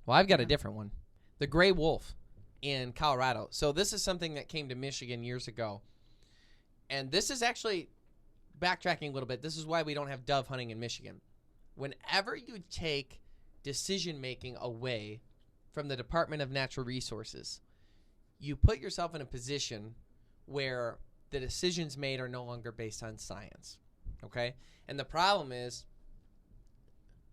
Well, I've got a different one. The gray wolf in Colorado. So this is something that came to Michigan years ago. And this is actually backtracking a little bit. This is why we don't have dove hunting in Michigan. Whenever you take decision-making away from the Department of Natural Resources, you put yourself in a position where the decisions made are no longer based on science, okay? And the problem is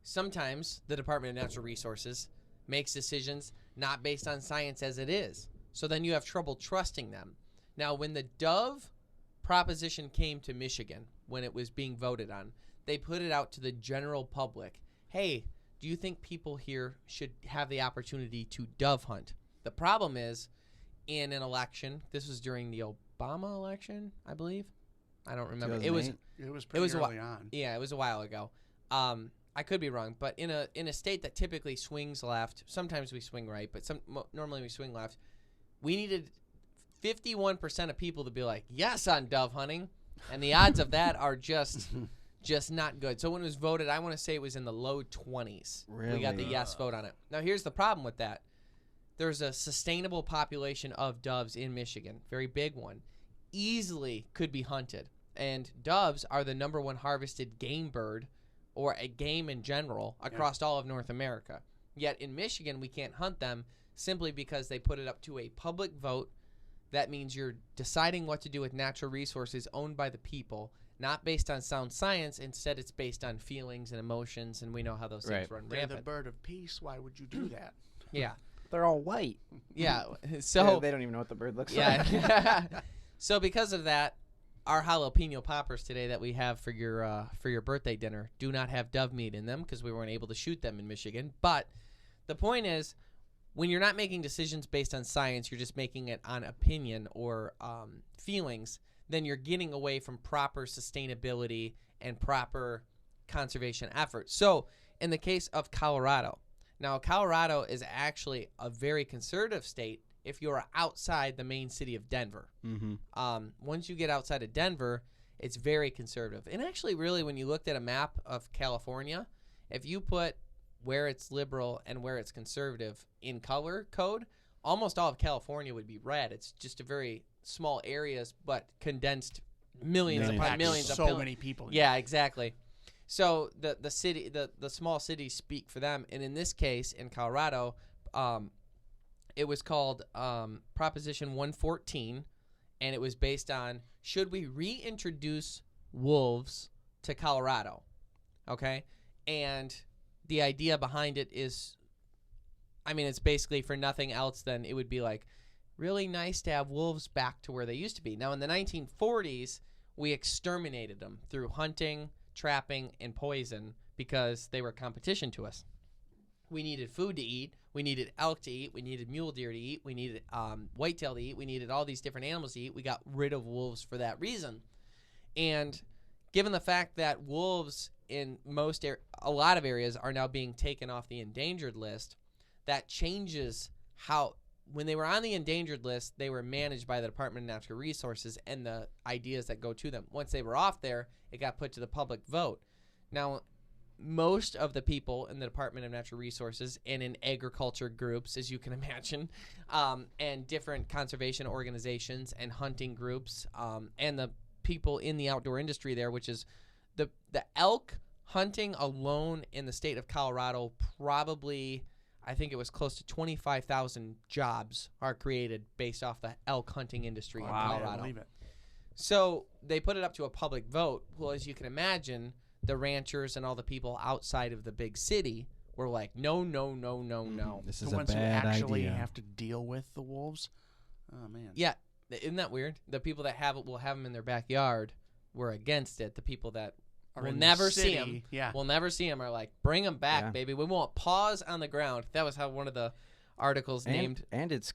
sometimes the Department of Natural Resources makes decisions not based on science as it is. So then you have trouble trusting them. Now, when the dove proposition came to Michigan, when it was being voted on, they put it out to the general public. Hey, do you think people here should have the opportunity to dove hunt? The problem is, in an election, this was during the Obama election, I believe. I don't remember. It was pretty early on. Yeah, it was a while ago. I could be wrong, but in a state that typically swings left, sometimes we swing right, but normally we swing left. We needed 51% of people to be like, yes, on dove hunting, and the odds of that are just not good. So when it was voted, I want to say it was in the low 20s. Really? We got the yes vote on it. Now here's the problem with that. There's a sustainable population of doves in Michigan, very big one, easily could be hunted. And doves are the #1 harvested game bird, or a game in general, across all of North America. Yet in Michigan, we can't hunt them simply because they put it up to a public vote. That means you're deciding what to do with natural resources owned by the people, not based on sound science. Instead, it's based on feelings and emotions, and we know how those things run They're rampant. the bird of peace. Why would you do that? Yeah. They're all white. Yeah. So they don't even know what the bird looks yeah. like. So because of that, our jalapeno poppers today that we have for your birthday dinner do not have dove meat in them because we weren't able to shoot them in Michigan. But the point is, when you're not making decisions based on science, you're just making it on opinion or feelings, then you're getting away from proper sustainability and proper conservation efforts. So in the case of Colorado, now Colorado is actually a very conservative state if you're outside the main city of Denver. Mm-hmm. Once you get outside of Denver, it's very conservative. And actually, really, when you looked at a map of California, if you put where it's liberal and where it's conservative in color code, almost all of California would be red. It's just a very small areas, but condensed millions upon millions of so many people. Yeah, exactly. So the city, the small cities speak for them. And in this case, in Colorado, it was called Proposition 114, and it was based on, should we reintroduce wolves to Colorado? Okay? And the idea behind it is, I mean, it's basically for nothing else than it would be like really nice to have wolves back to where they used to be. Now, in the 1940s, we exterminated them through hunting, trapping, and poison because they were competition to us. We needed food to eat. We needed elk to eat. We needed mule deer to eat. We needed whitetail to eat. We needed all these different animals to eat. We got rid of wolves for that reason. And given the fact that wolves in a lot of areas are now being taken off the endangered list, that changes how, when they were on the endangered list, they were managed by the Department of Natural Resources and the ideas that go to them. Once they were off there, it got put to the public vote. Now, most of the people in the Department of Natural Resources and in agriculture groups, as you can imagine, and different conservation organizations and hunting groups, and the people in the outdoor industry there, which is the elk hunting alone in the state of Colorado, probably, I think it was close to 25,000 jobs are created based off the elk hunting industry in Colorado. I believe it. So they put it up to a public vote. Well, as you can imagine, the ranchers and all the people outside of the big city were like, no, no, no, no, no. This The is a ones who bad actually idea. have to deal with the wolves. Oh man. Yeah, isn't that weird? The people that will have them in their backyard were against it. The people that Or will in the never see city, them, yeah. will never see them, are like, bring them back, Yeah. baby. We won't pause on the ground. That was how one of the articles named. And it's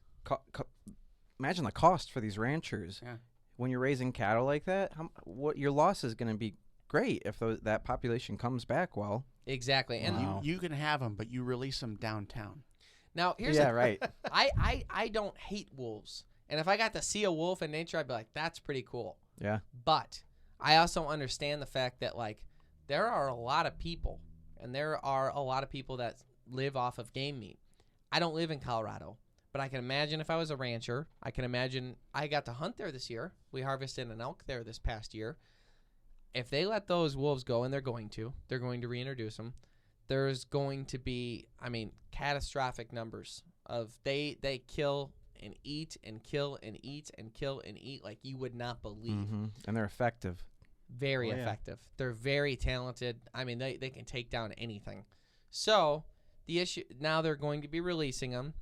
imagine the cost for these ranchers. Yeah. When you're raising cattle like that, what your loss is going to be great if that population comes back well. Exactly. And Wow. You can have them, but you release them downtown. now here's right. I don't hate wolves. And if I got to see a wolf in nature, I'd be like, that's pretty cool. Yeah. But I also understand the fact that, like, there are a lot of people, and there are a lot of people that live off of game meat. I don't live in Colorado, but I can imagine if I was a rancher, I can imagine I got to hunt there this year. We harvested an elk there this past year. If they let those wolves go, and they're going to reintroduce them, there's going to be, catastrophic numbers of they kill and eat and kill and eat and kill and eat like you would not believe. And they're effective. Very effective. They're very talented. They can take down anything. So the issue now, they're going to be releasing them.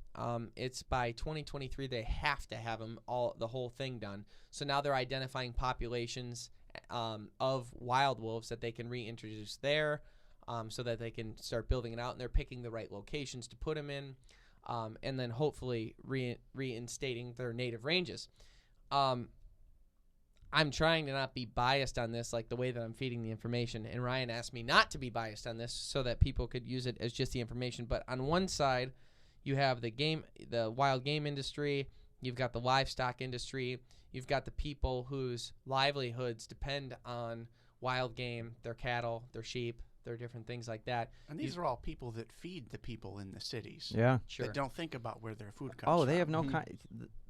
It's by 2023 they have to have them the whole thing done. So now they're identifying populations of wild wolves that they can reintroduce there, so that they can start building it out, and they're picking the right locations to put them in, and then hopefully reinstating their native ranges. I'm trying to not be biased on this, like the way that I'm feeding the information. And Ryan asked me not to be biased on this so that people could use it as just the information. But on one side, you have the wild game industry. You've got the livestock industry. You've got the people whose livelihoods depend on wild game, their cattle, their sheep, their different things like that. And these are all people that feed the people in the cities. Yeah. Sure. That don't think about where their food comes from. Oh, they have no kind.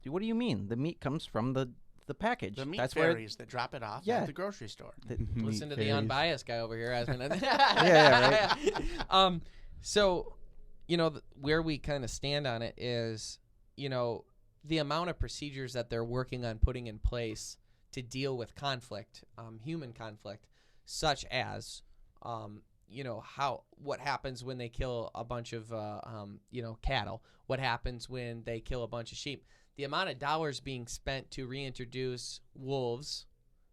What do you mean? The meat comes from the package. The meat That's fairies that drop it off Yeah. at the grocery store. Listen to the unbiased guy over here. Right. So, where we kind of stand on it is, the amount of procedures that they're working on putting in place to deal with conflict, human conflict, such as, what happens when they kill a bunch of, cattle, what happens when they kill a bunch of sheep. The amount of dollars being spent to reintroduce wolves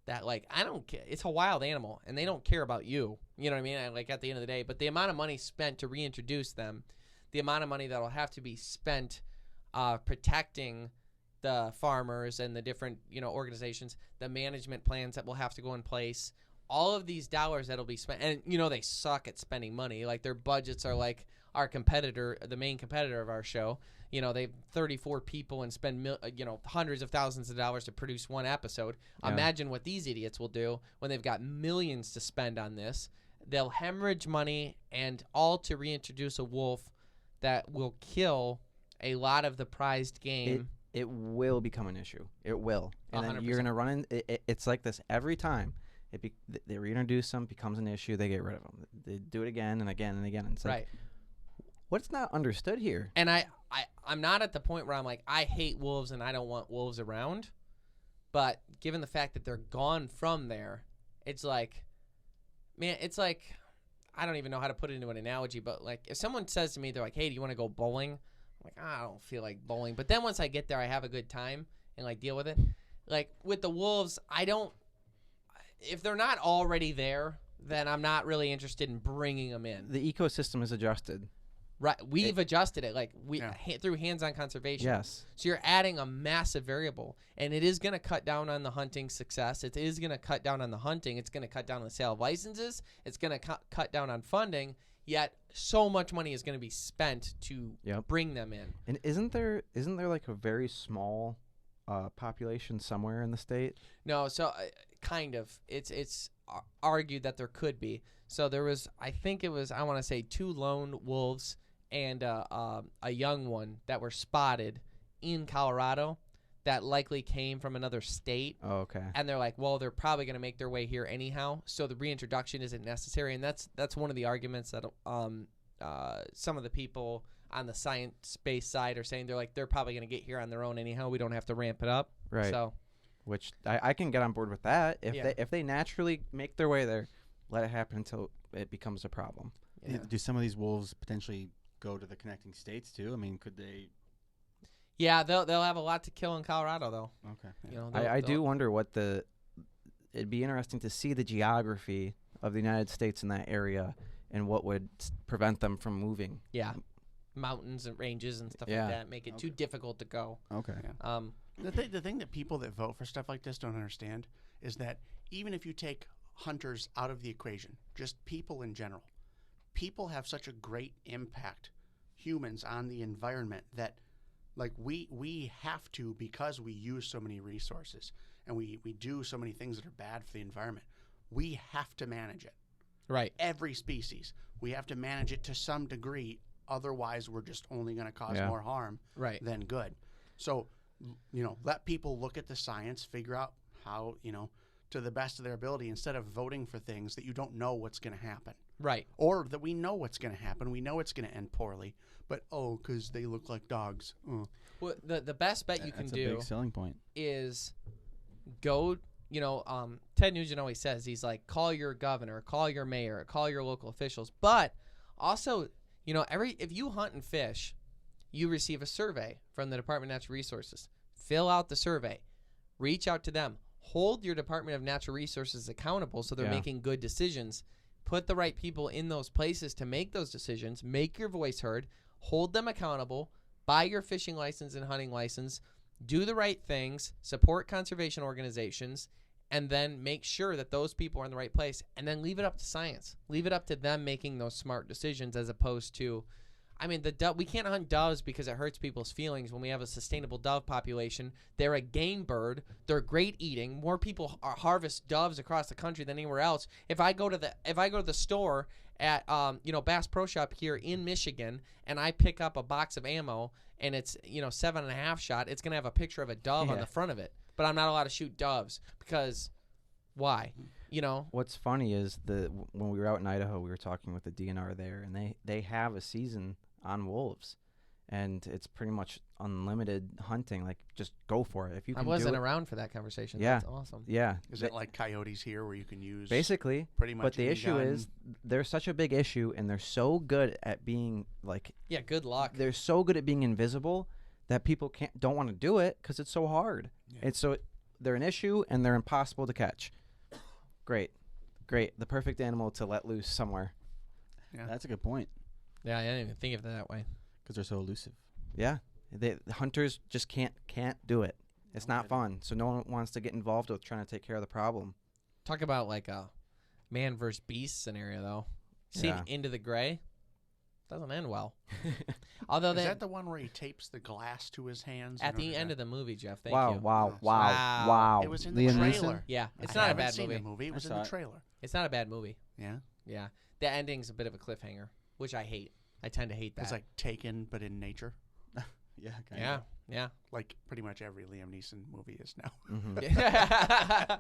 that, I don't care. It's a wild animal, and they don't care about you. You know what I mean? At the end of the day. But the amount of money spent to reintroduce them, the amount of money that will have to be spent protecting the farmers and the different, organizations, the management plans that will have to go in place, all of these dollars that'll be spent. And, they suck at spending money. Their budgets are like our competitor, the main competitor of our show. They have 34 people and spend hundreds of thousands of dollars to produce one episode. Yeah. Imagine what these idiots will do when they've got millions to spend on this. They'll hemorrhage money, and all to reintroduce a wolf that will kill a lot of the prized game. It will become an issue. It will. And then 100%. you're going to run in. It's like this every time. They reintroduce them, becomes an issue, they get rid of them. They do it again and again and again. It's Right. What's not understood here? And I'm not at the point where I'm like, I hate wolves and I don't want wolves around. But given the fact that they're gone from there, it's like, man, I don't even know how to put it into an analogy, but if someone says to me, they're like, hey, do you want to go bowling? I'm like, I don't feel like bowling. But then once I get there, I have a good time and deal with it. With the wolves, if they're not already there, then I'm not really interested in bringing them in. The ecosystem is adjusted. Right, we've adjusted it through hands-on conservation. Yes. So you're adding a massive variable, and it is going to cut down on the hunting success. It is going to cut down on the hunting. It's going to cut down on the sale of licenses. It's going to cut down on funding. Yet so much money is going to be spent to bring them in. And isn't there a very small population somewhere in the state? No, so kind of. It's argued that there could be. So there was, I want to say 2 lone wolves and a young one that were spotted in Colorado that likely came from another state. Oh, okay. And they're like, well, they're probably going to make their way here anyhow, so the reintroduction isn't necessary. And that's one of the arguments that some of the people on the science-based side are saying. They're probably going to get here on their own anyhow. We don't have to ramp it up. Right. So, which I can get on board with that. If they naturally make their way there, let it happen until it becomes a problem. yeah. Do some of these wolves potentially go to the connecting states too? I mean, could they? Yeah, they'll have a lot to kill in Colorado, though. Okay. I do wonder it'd be interesting to see the geography of the United States in that area and what would prevent them from moving. Yeah, mountains and ranges and stuff Yeah. like that make it too difficult to go. Okay. The thing that people that vote for stuff like this don't understand is that even if you take hunters out of the equation, just people in general, people have such a great impact, humans, on the environment that we have to, because we use so many resources and we do so many things that are bad for the environment, we have to manage it. Right. Every species, we have to manage it to some degree otherwise were just only going to cause Yeah. more harm Right. than good. So, let people look at the science, figure out how, to the best of their ability, instead of voting for things that you don't know what's going to happen. Right. Or that we know what's going to happen. We know it's going to end poorly. But, because they look like dogs. Well, the best bet you can That's a do big selling point. is go. Ted Nugent always says, he's like, call your governor, call your mayor, call your local officials. But also, if you hunt and fish, you receive a survey from the Department of Natural Resources. Fill out the survey. Reach out to them. Hold your Department of Natural Resources accountable so they're Yeah. making good decisions. Put the right people in those places to make those decisions. Make your voice heard. Hold them accountable. Buy your fishing license and hunting license. Do the right things. Support conservation organizations. And then make sure that those people are in the right place. And then leave it up to science. Leave it up to them making those smart decisions, as opposed to, we can't hunt doves because it hurts people's feelings when we have a sustainable dove population. They're a game bird. They're great eating. More people harvest doves across the country than anywhere else. If I go to the store at Bass Pro Shop here in Michigan, and I pick up a box of ammo and it's 7.5 shot, it's gonna have a picture of a dove on Yeah. the front of it. But I'm not allowed to shoot doves because why? What's funny is when we were out in Idaho, we were talking with the DNR there, and they have a season on wolves, and it's pretty much unlimited hunting. Like, just go for it if you I can. wasn't do it. around for that conversation. Yeah. That's awesome. Yeah, Is it like coyotes here where you can use basically? pretty much But the any issue gun? is they're such a big issue, and they're so good at being like Yeah, good luck. they're so good at being invisible that people don't want to do it because it's so hard. Yeah. It's so they're an issue and they're impossible to catch. Great, the perfect animal to let loose somewhere. Yeah. That's a good point Yeah, I didn't even think of it that way. because they're so elusive. Yeah, the hunters just can't do it. It's not fun, so no one wants to get involved with trying to take care of the problem. Talk about like a man versus beast scenario, though. Seen Yeah. Into the Gray doesn't end well. Although Is they, that the one where he tapes the glass to his hands? at the end of the movie, Jeff. Thank wow, you. wow, Wow. wow, It was in the Liam Neeson? trailer. Yeah, it's I not a haven't bad seen movie. the movie. It I was in saw the it. trailer. It's not a bad movie. Yeah. Yeah, the ending's a bit of a cliffhanger, which I hate. I tend to hate that. It's like Taken, but in nature. Yeah, kind yeah, of. yeah. Like pretty much every Liam Neeson movie is now. Mhm.